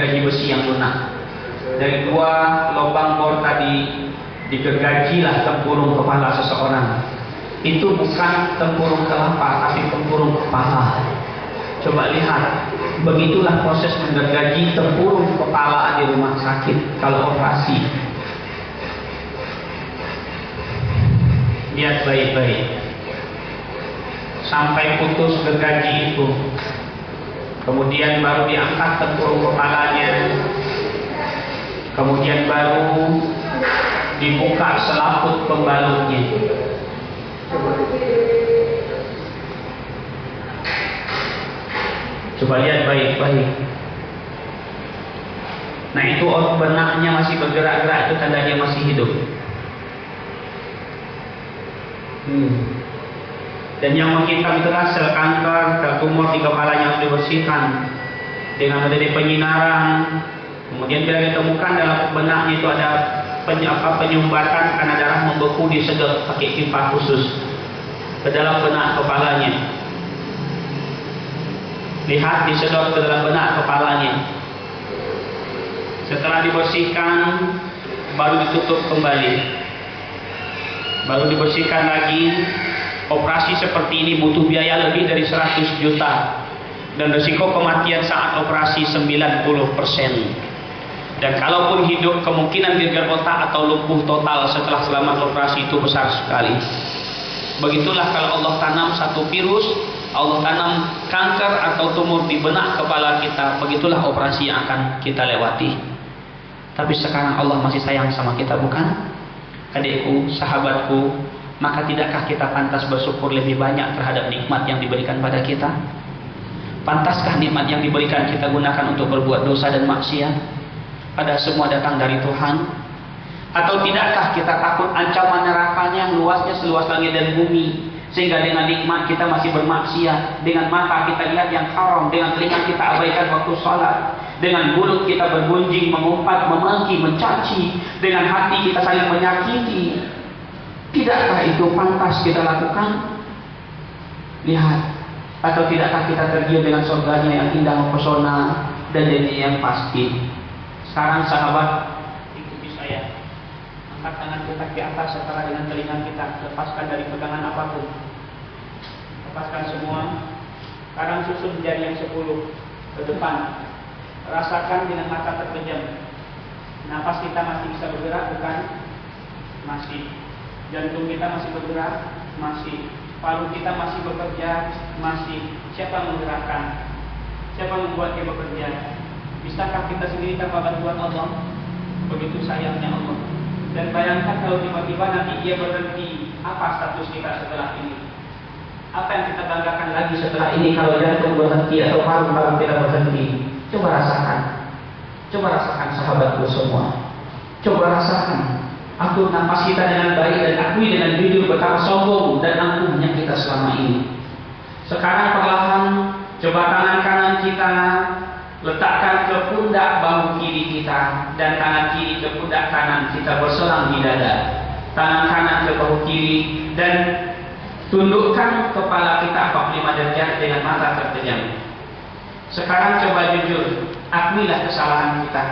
gergaji besi yang lunak. Dari 2 lubang bor tadi digergajilah tempurung kepala seseorang. Itu bukan tempurung kelapa, tapi tempurung kepala. Coba lihat, begitulah proses menggergaji tempurung kepala di rumah sakit kalau operasi. Lihat baik-baik, sampai putus gergaji itu. Kemudian baru diangkat tempurung kepalanya. Kemudian baru dibuka selaput pembalutnya. Coba lihat baik-baik. Nah, itu benaknya masih bergerak-gerak, itu tandanya masih hidup. Dan yang menghitam itu sel kanker, sel tumor di kepalanya harus dibersihkan dengan metode penyinaran. Kemudian bila ditemukan dalam benaknya itu ada penyumbatan karena darah membeku, disedot pakai pipa khusus ke dalam benak kepalanya. Lihat, disedot ke dalam benak kepalanya. Setelah dibersihkan, baru ditutup kembali. Baru dibersihkan lagi. Operasi seperti ini butuh biaya lebih dari 100 juta. Dan risiko kematian saat operasi 90%. Dan kalaupun hidup, kemungkinan gegar otak atau lumpuh total setelah selamat operasi itu besar sekali. Begitulah kalau Allah tanam satu virus, Allah tanam kanker atau tumor di benak kepala kita, begitulah operasi yang akan kita lewati. Tapi sekarang Allah masih sayang sama kita, bukan? Adikku, sahabatku, maka tidakkah kita pantas bersyukur lebih banyak terhadap nikmat yang diberikan pada kita? Pantaskah nikmat yang diberikan kita gunakan untuk berbuat dosa dan maksiat? Pada semua datang dari Tuhan? Atau tidakkah kita takut ancaman nerakanya yang luasnya seluas langit dan bumi, sehingga dengan nikmat kita masih bermaksiat, dengan mata kita lihat yang haram, dengan telinga kita abaikan waktu sholat, dengan mulut kita bergunjing, mengumpat, memaki, mencaci, dengan hati kita saling menyakiti? Tidakkah itu pantas kita lakukan? Lihat, atau tidakkah kita tergiur dengan surganya yang indah mempesona dan janji yang pasti? Sekarang sahabat, ikuti saya. Angkat tangan kita ke atas setara dengan telinga kita. Lepaskan dari pegangan apapun. Lepaskan semua. Sekarang susun jari yang 10 ke depan. Rasakan dengan mata terpejam. Napas kita masih bisa bergerak, bukan? Masih. Jantung kita masih bergerak, masih. Paru kita masih bekerja, masih. Siapa yang menggerakkan? Siapa yang membuat dia bekerja? Bisakah kita sendiri tanpa bantuan Allah? Begitu sayangnya Allah. Dan bayangkan kalau tiba-tiba nanti dia berhenti, apa status kita setelah ini? Apa yang kita banggakan lagi setelah ini kalau jantung berhenti atau paru-paru kita berhenti? Coba rasakan. Coba rasakan sahabatku semua. Coba rasakan. Atur nafas kita dengan baik dan akui dengan jujur betapa sombong dan angkuhnya kita selama ini. Sekarang perlahan coba tangan kanan kita letakkan ke pundak bahu kiri kita, dan tangan kiri ke pundak kanan kita berselang di dada. Tangan kanan ke bahu kiri dan tundukkan kepala kita 45 derajat dengan mata terpejam. Sekarang coba jujur, akuilah kesalahan kita.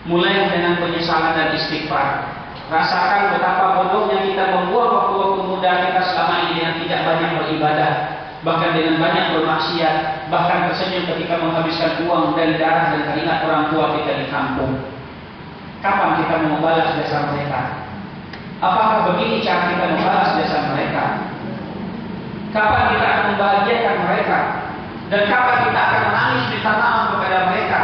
Mulai dengan penyesalan dan istighfar. Rasakan betapa bodohnya kita membuang waktu-waktu muda kita selama ini dengan tidak banyak beribadah, bahkan dengan banyak bermaksiat, bahkan tersenyum ketika menghabiskan uang dan darah dan keringat orang tua kita di kampung. Kapan kita mau membalas jasa mereka? Apakah begini cara kita membalas jasa mereka? Kapan kita akan membahagiakan mereka? Dan kapan kita akan menangis minta maaf kepada mereka?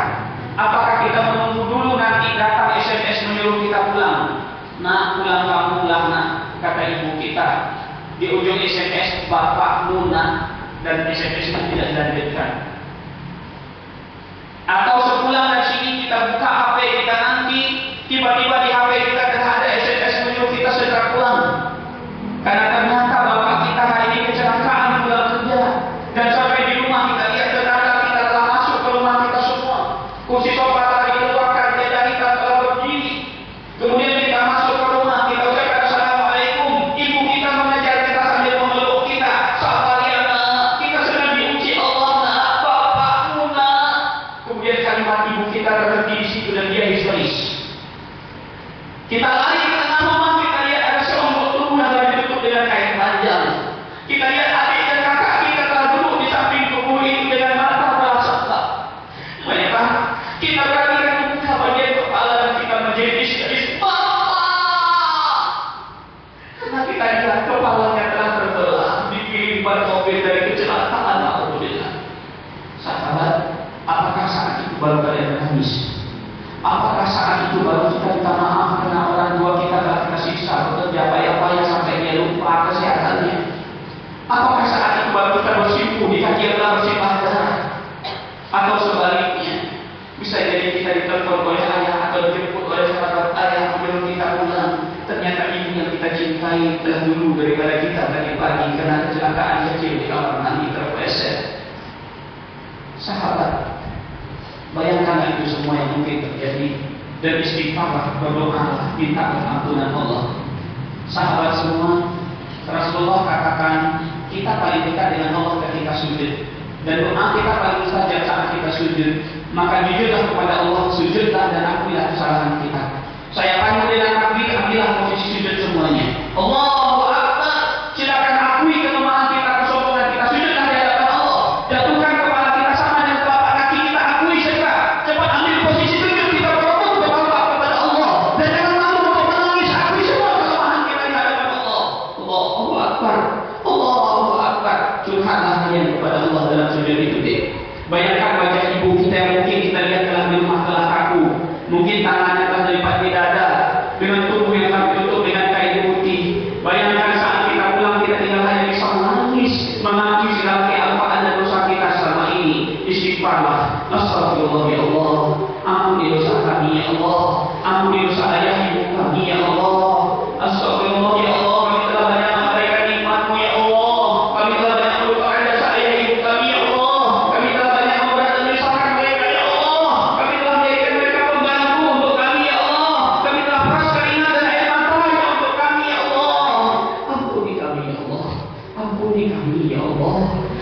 Apakah kita menunggu dulu nanti datang SMS menyuruh kita pulang? Nak, pulang kampung lah nak, kata ibu kita. Di ujung SMS, bapakmu nak, dan SMS itu tidak dilanjutkan. Atau sepulang dari sini kita buka HP kita nanti, tiba-tiba di HP kita ada SMS menyuruh kita segera pulang. Karena ternyata bapak kita hari ini kecelakaan pulang kerja, dan sampai di rumah kita lihat tetangga kita telah masuk ke rumah kita semua. Kursi sofa telah dikeluarkan, meja kita telah berdiri. Kemudian kita masuk ke rumah, kita ucapkan assalamualaikum. Ibu kita mengajar kita sambil memeluk kita. Sabar ya nak, kita sedang diuji Allah nak. kita rezeki di situ dan dia histeris. Kita lari ke tengah rumah, kita lihat ada seonggok turunan yang ditutup dengan kain panjang. Kita lihat adik dan kakak kita telah duduk di samping kubur itu dengan mata berasap. Mereka kita perhatikan muka bagian kepala dan kita menjadi histeris. Bapak! Karena kita lihat kepalanya telah terbelah, dikirim COVID dari kecelakaan alhamdulillah. Sahabat, apakah saat itu baru kalian menangis? Apakah saat itu baru kita minta maaf karena orang tua kita telah kita siksa bekerja payah-payah sampai dia lupa kesehatannya? Apakah saat itu baru kita bersimpuh di kaki yang telah bersimpah darah? Atau sebaliknya, bisa jadi kita ditelepon oleh ayah atau dijemput oleh sahabat ayah menyuruh kita pulang. Ternyata ibu yang kita cintai telah dulu daripada kita tadi pagi karena kecelakaan kecil di kamar mandi terpeleset. Sahabat, bayangkanlah itu semua yang mungkin terjadi dan istighfarlah, berdoalah, minta ampunan Allah. Sahabat semua, Rasulullah katakan kita paling dekat dengan Allah ketika sujud, dan doa kita paling mustajab saat kita sujud. Maka jujurlah kepada Allah, sujudlah dan akuilah kesalahan kita. Saya panggil dengan takbir, ambillah posisi sujud semuanya. Allahu Akbar. Silakan akui kelemahan kita, kesombongan kita. Sujudlah di hadapan Allah. Jatuhkan kepala kita sama dengan telapak kaki kita. Akui segera. Cepat ambil posisi sujud, kita berlutut bertawaf kepada Allah. Dan jangan malu untuk menangis. Akui semua kelemahan kita di hadapan Allah. Allahu Akbar. Allahu Akbar. Curhatlah kalian kepada Allah dalam sujud itu deh. Bayangkan wajah ibu kita yang mungkin kita lihat dalam rumah telah kaku. Mungkin tangannya telah dilipat di dada dengan tubuh yang telah ditutup dengan kain putih. Bayangkan saat kita pulang kita tinggal hanya bisa menangis dalam kealpaan dan dosa kita selama ini. Istighfarlah. Astagfirullah ya Allah. Ampuni dosa kami ya Allah. Ampuni dosa ayah ibu kami ya Allah. Astagfirullah ya Allah. Kami telah banyak mengabaikan nikmat-Mu ya Allah. Kami telah banyak melupakan jasa ayah ibu kami ya Allah. Kami telah banyak memberat dan menyusahkan mereka ya Allah. Kami telah menjadikan mereka pembantu untuk kami ya Allah. Kami telah peras keringat dan air matanya untuk kami ya Allah. Ampuni kami ya Allah. Ampuni kami ya Allah.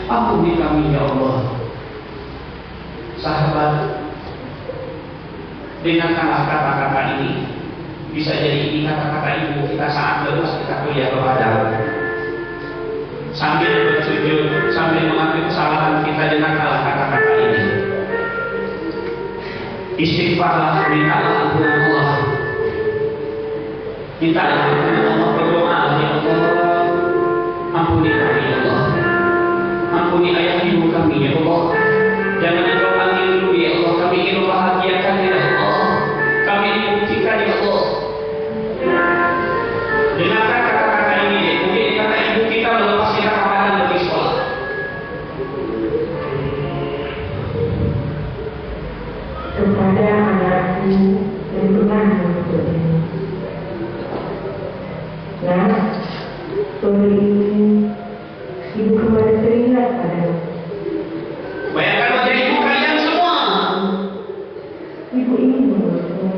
Ampuni kami ya Allah. Sahabat, dengarkanlah kata-kata ini. Bisa jadi ini kata-kata ibu kita saat lepas kita kuliah ke Padang. Sambil bersujud, sambil mengakui kesalahan kita, dengarkanlah kata-kata ini. Istighfarlah, mintalah ampunan Allah. Mintalah ampunan Allah, berdoa ya Allah. Ampuni kami ya Allah. Ampuni ayah ibu kami ya Allah. Jangan engkau panggil dulu ya Allah. Kami ingin membahagiakan ya Allah. Kami ingin membuktikan ya Allah. Dengarkan kata-kata ini deh. Mungkin kata ibu kita melepas kita kepadahan dari sekolah. Kepada anakku yang pernah menuntut ini. Nah, sore ini ibu kembali teringat padamu. Bayangkan wajah ibu kalian semua. Ibu ingin mengurusmu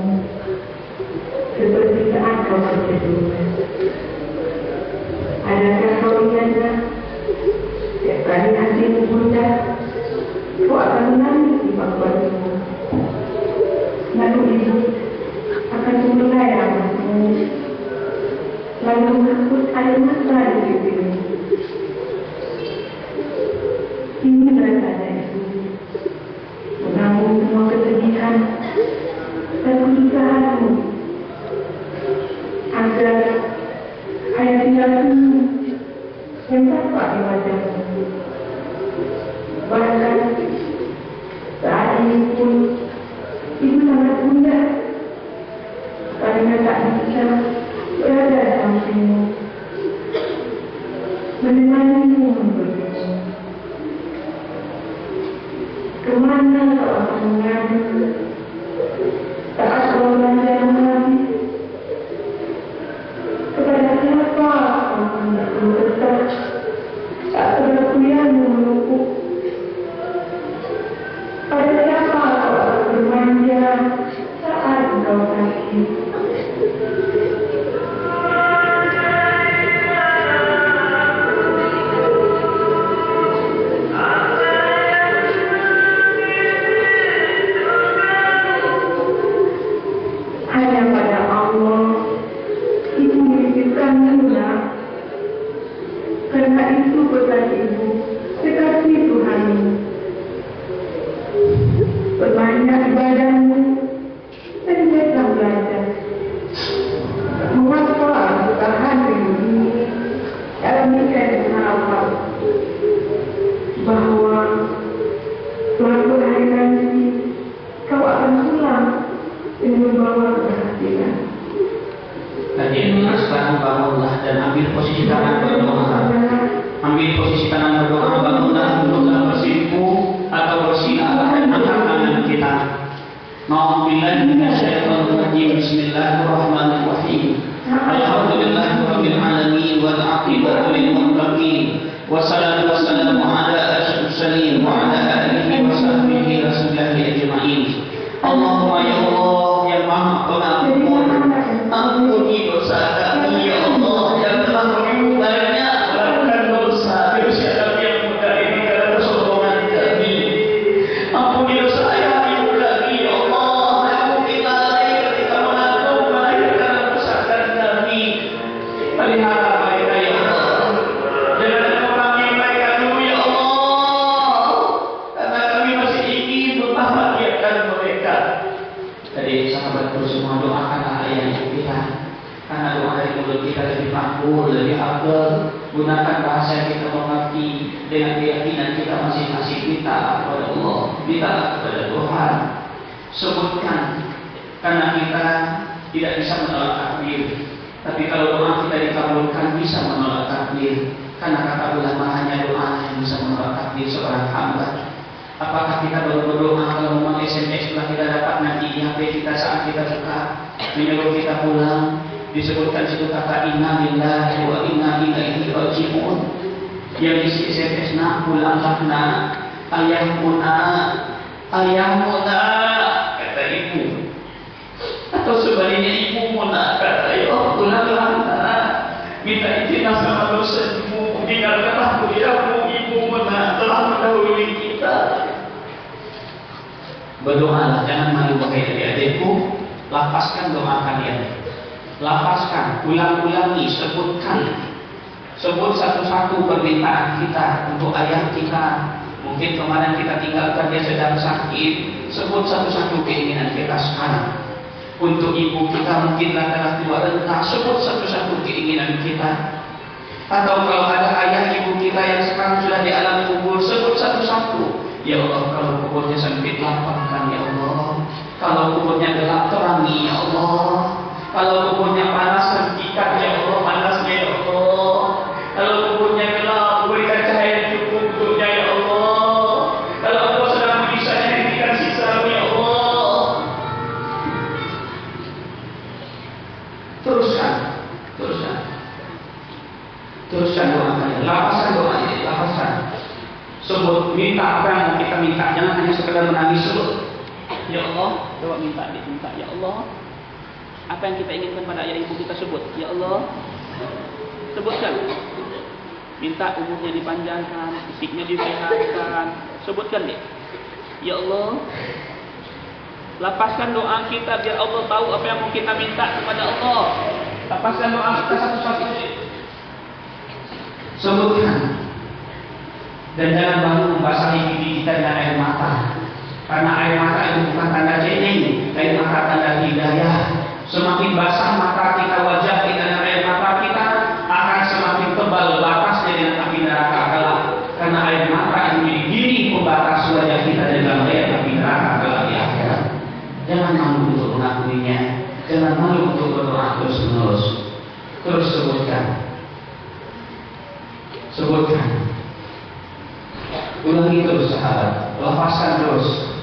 seperti saat kau tertidur. Adakah kau ingat, setiap kali hatimu gundah, kau akan menangis di bangku-bangku. Lalu ibu akan memulai rambutmu, lalu menghapus air mata di bibirmu. Ini rasanya ibu menanggung semua kesedihan dan kesusahanmu agar hanya tinggal senyum yang tampak di wajahmu. Bahkan saat ini pun ibu sangat gundah karena tak bisa berada di sampingmu, menemanimu membersihmu. Kemana kau akan mengadu saat kau belanja yang habis? Kepada siapa kau akan berkeluh kesah saat kerakuyanmu menumpuk? Pada siapa kau akan bermanja saat kau sakit? Allah memperhatikan. Tadi sekarang bangunlah dan ambil posisi kanan berdoa. Ambil posisi kanan berdoa, bangunlah duduklah bersimpu atau bersila dan angkat tangan kita. Na'udzubillahi minasyaitonir rajim. Bismillahirrahmanirrahim. Alhamdulillahirabbil alamin wal 'aqibatu lil muttaqin. Wassalatu wassalamu ala asyrofil mursalin wa ala alihi wa sahbihi rasulillahi ajma'in. Allahumma ya Allah yang Maha Pengampun, ampuni dosa kami ya Allah yang telah banyak melakukan dosa di usia kami yang muda ini karena kesombongan kami. Ampuni dosa ayah ibu kami ya Allah, ampuni kita lalai ketika mengandung melahirkan membesarkan kami. Pelihara mereka ya Allah, jangan mengurangi mereka dulu ya Allah, karena kami masih ingin membahagiakan mereka. Jadi sahabatku semua, doakanlah ayah ibu kita, karena doa dari mulut kita lebih makbul, lebih afdal. Gunakan bahasa yang kita mengerti dengan keyakinan kita masing-masing. Minta kepada Allah, minta kepada Tuhan. Sebutkan, karena kita tidak bisa menolak takdir. Tapi kalau doa kita dikabulkan bisa menolak takdir, karena kata ulama hanya doa yang bisa menolak takdir seorang hamba. Apakah kita baru berdoa kalau memang SMS telah kita dapat nanti di HP kita saat kita buka menyuruh kita pulang, disebutkan situ kata inna lillahi wa inna ilaihi raji'un, yang isi SMS nak pulanglah nak, ayahmu nak kata ibu, atau sebaliknya ibumu nak kata ayah pulanglah nak, minta izin sama dosenmu, tinggalkanlah kuliahmu, ibumu nak telah mendahului kita. Berdoalah, jangan malu pakai adik-adikku. Lapaskan doa kalian, lapaskan, ulang-ulangi, sebutkan, sebut satu-satu permintaan kita untuk ayah kita. Mungkin kemarin kita tinggalkan dia sedang sakit, sebut satu-satu keinginan kita sekarang. Untuk ibu kita mungkin telah tua renta, sebut satu-satu keinginan kita. Atau kalau ada ayah ibu kita yang sekarang sudah di alam kubur, sebut satu-satu. Ya Allah, kalau kuburnya sempit lapangkan ya Allah. Kalau kuburnya gelap terangi ya Allah. Kalau kuburnya panas hentikan ya Allah panasnya ya Allah. Kalau kuburnya gelap berikan cahaya yang cukup untuknya ya Allah. Kalau Allah sedang menyiksa hentikan siksa ya Allah. Teruskan doanya, lapaskan doanya, lapaskan. Sebut, minta apa yang mau kita minta, jangan hanya sekedar menangis. Sebut, ya Allah, coba minta, ya Allah, apa yang kita inginkan pada ayah ibu kita, sebut, ya Allah, sebutkan. Minta umurnya dipanjangkan, fisiknya disehatkan, sebutkan dia. Ya Allah, lapaskan doa kita biar Allah tahu apa yang mau kita minta kepada Allah. Lapaskan doa kita satu-satu. Sebutkan. Dan jangan bangun membasahi pipi kita dengan air mata, karena air mata itu bukan tanda cengeng, air mata tanda hidayah. Semakin basah mata kita, wajah kita dengan air mata kita, akan semakin tebal batasnya dengan api neraka kelak. Karena air mata itu menjadi pembatas wajah kita dengan air api neraka kelak di akhirat. Jangan malu untuk mengakuinya, jangan malu untuk berdoa terus-menerus. Terus sebutkan. Ulangi terus sahabat, lapaskan terus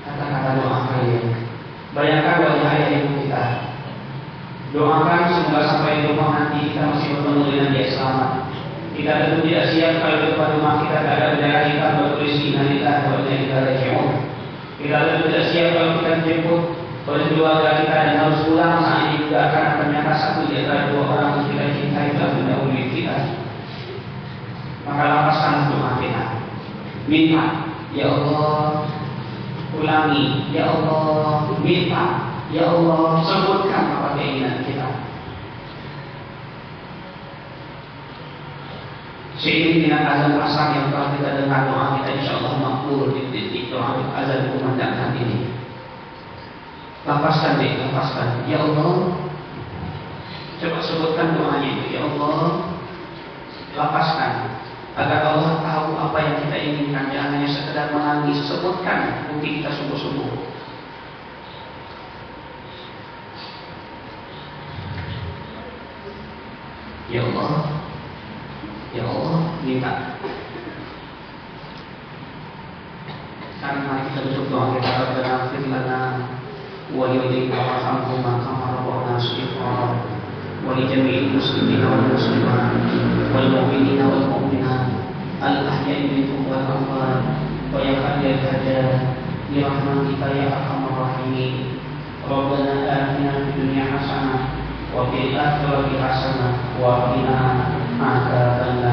kata-kata doa kalian. Bayangkan wajah ayah ibu kita, doakan semoga sampai di rumah nanti kita masih bertemu dengan dia selamat. Kita tentu tidak siap kalau di depan rumah kita tidak ada bendera hitam bertulis inna lillahi wa inna ilaihi raji'un. Kita tentu tidak siap kalau kita dijemput oleh keluarga kita dan harus pulang saat ini juga akan ternyata satu di antara dua orang yang kita cintai telah mendahului kita. Maka lapaskan doa kita, minta, ya Allah, ulangi, ya Allah, minta, ya Allah, sebutkan apa keinginan kita. Seiring dengan azan asar yang telah kita dengar, doa kita insya Allah makbul di titik doa azan kumandangkan ini. Lapaskan, ya Allah. Coba sebutkan doanya itu, ya Allah, lapaskan. Agar Allah tahu apa yang kita inginkan, jangan hanya sekedar menangis. Sebutkan bukti kita sungguh-sungguh. Ya Allah, ya Allah, minta karena kita berdoa kita Rabbana fir lana wa liwalidayna warhamhuma kama rabbana shighara wa li jami'il muslimina wal muslimat wal mu'minina wal mu'minat al ahya'i minhum wal amwat wa ya hadiyal hada bi rahmatika ya arhamar rahimin. Rabbana atina fid dunya hasanah wa fil akhirati hasanah wa qina adzabannar.